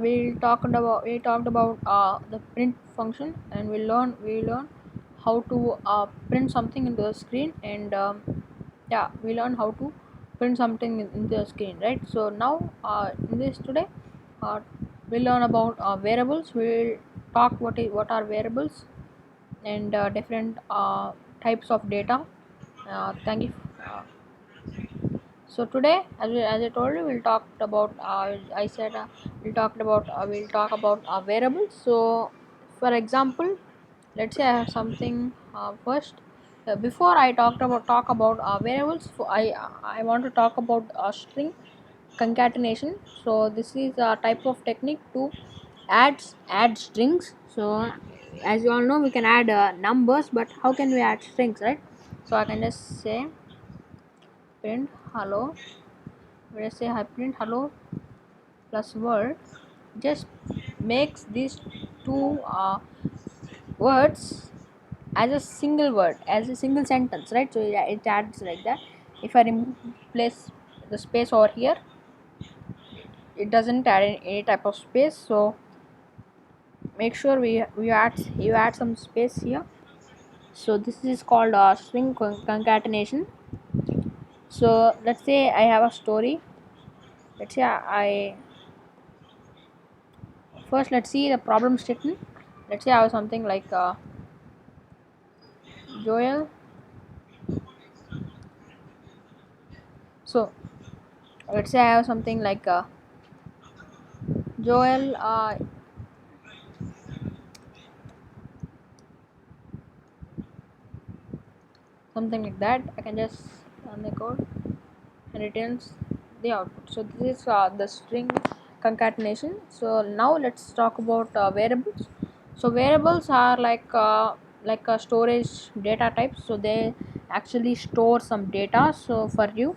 we talked about the print function, and we learn how to print something into the screen, and yeah, we learn how to print something into the screen, right? So now in this today, uh, we'll learn about variables. We'll talk what are variables, and different types of data. Thank you. uh, so today, as I told you, we'll talk about. I said we'll talk about variables. So, for example, let's say I have something first. Before I talk about variables, I want to talk about string concatenation. So this is a type of technique to add strings. So as you all know, we can add numbers, but how can we add strings, right? So I can just say print hello. Let's say I print hello plus word, just makes these two words as a single word, as a single sentence, right? So it adds like that. If I replace the space over here, it doesn't add any type of space. So make sure you add some space here. So this is called string concatenation. So let's say I have a story. Let's say I first, let's see the problem statement. Let's say I have something like Joel. So let's say I have something like Joel, something like that. I can just run the code and returns the output. So this is the string concatenation. So now let's talk about variables. So variables are like a storage data types. So they actually store some data. So for you,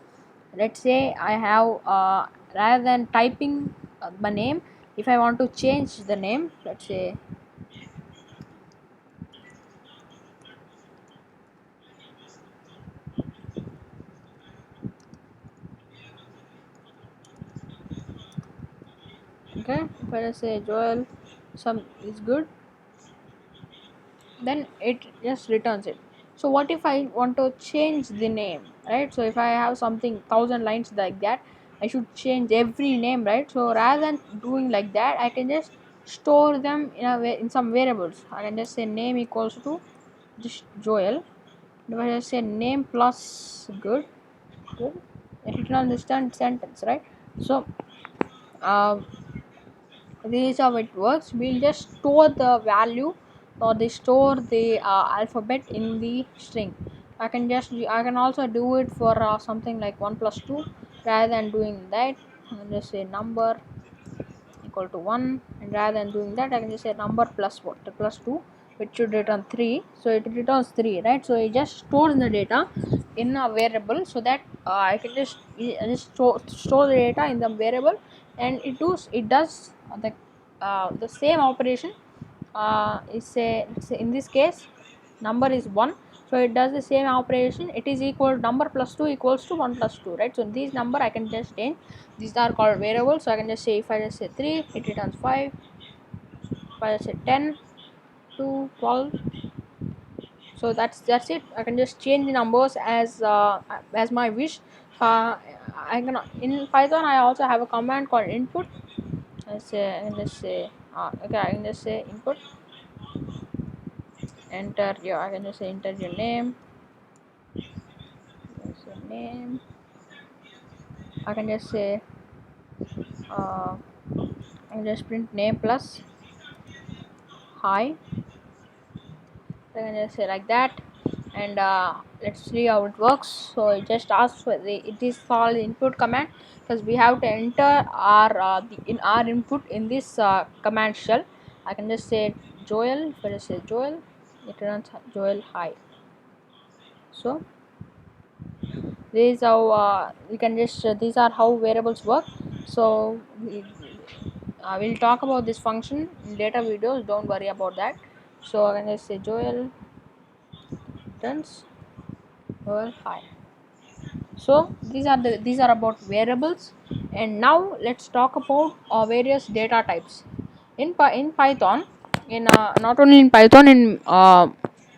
let's say I have rather than typing my name, if I want to change the name, let's say okay, if I just say Joel some is good, then it just returns it. So what if I want to change the name, right? So if I have something 1,000 lines like that, I should change every name, right? So rather than doing like that, I can just store them in a way in some variables. I can just say name equals to just Joel. If I just say name plus good, it returns this sentence, right? So uh, this is how it works. We'll just store the value, or they store the alphabet in the string. I can also do it for something like 1 plus 2. Rather than doing that, I can just say number equal to 1, and rather than doing that, I can just say number plus what, plus 2, which should return 3. So it returns 3, right? So it just stores the data in a variable, so that I can just store the data in the variable, and it does the same operation. Say in this case number is 1, so it does the same operation. It is equal number plus 2 equals to 1 plus 2, right? So these number I can just change. These are called variables. So I can just say, if I just say 3, it returns 5. If I just say 10 to 12, so that's it. I can just change the numbers as my wish. I can In Python I also have a command called input. I can just say okay, I can just say input, enter your, I can just say enter your name. Say name. I can just say uh, I can just print name plus hi. I can just say like that, and let's see how it works. So it just asks for it is called input command, because we have to enter in our input in this command shell. I can just say Joel. If I just say Joel, it runs Joel hi. So this is how we can just these are how variables work. So we'll talk about this function in later videos, don't worry about that. So I can just say Joel returns Joel hi. So these are about variables. And now let's talk about various data types in Python. In not only in Python, in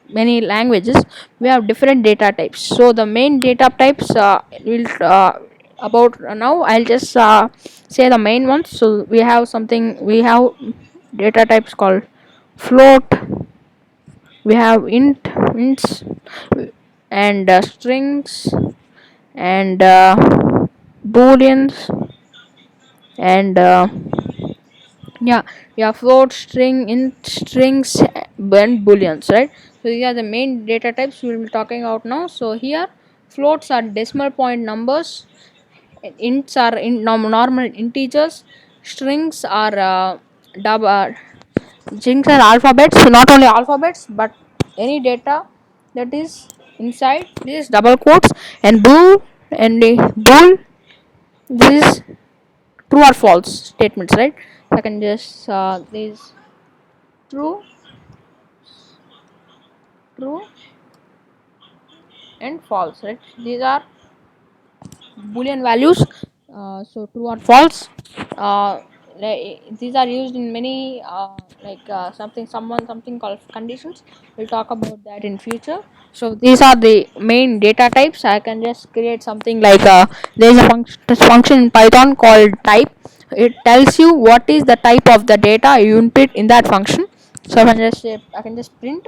many languages we have different data types. So the main data types will about now I'll just say the main ones. So we have data types called float, we have ints, and strings, and booleans, and yeah, yeah, float, string, int, strings, and booleans, right? So these are the main data types we'll be talking about now. So here floats are decimal point numbers, ints are normal integers, strings are strings are alphabets. So not only alphabets but any data that is inside this double quotes, and bool, and the bool, this is true or false statements, right? So I can just these true, true, and false, right? These are boolean values. So true or false. These are used in many something called conditions. We'll talk about that in future. So these are the main data types. I can just create something like there is a function in Python called type. It tells you what is the type of the data you input in that function. So I can just print.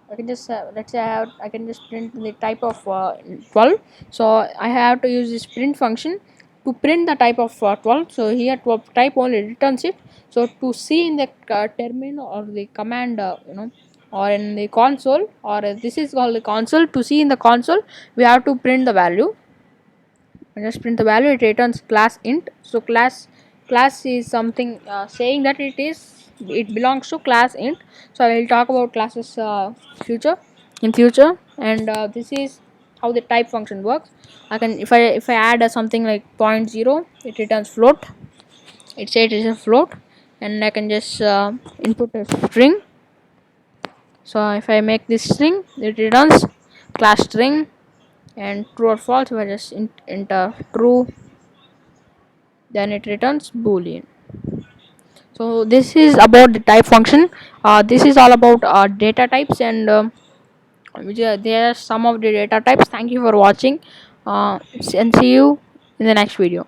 I can just let's say I can just print the type of 12. So I have to use this print function to print the type of 12. So here 12 type only returns it. So to see in the terminal or the command, or in the console, or this is called the console. To see in the console, we have to print the value. I just print the value. It returns class int. So class is something saying that it belongs to class int. So I will talk about classes future in future. And this is how the type function works. I can if I add something like point 0, it returns float. It says it is a float, and I can just input a string. So if I make this string, it returns class string. And true or false, if I just enter true, then it returns boolean. So this is about the type function. This is all about data types, and there are some of the data types. Thank you for watching, and see you in the next video.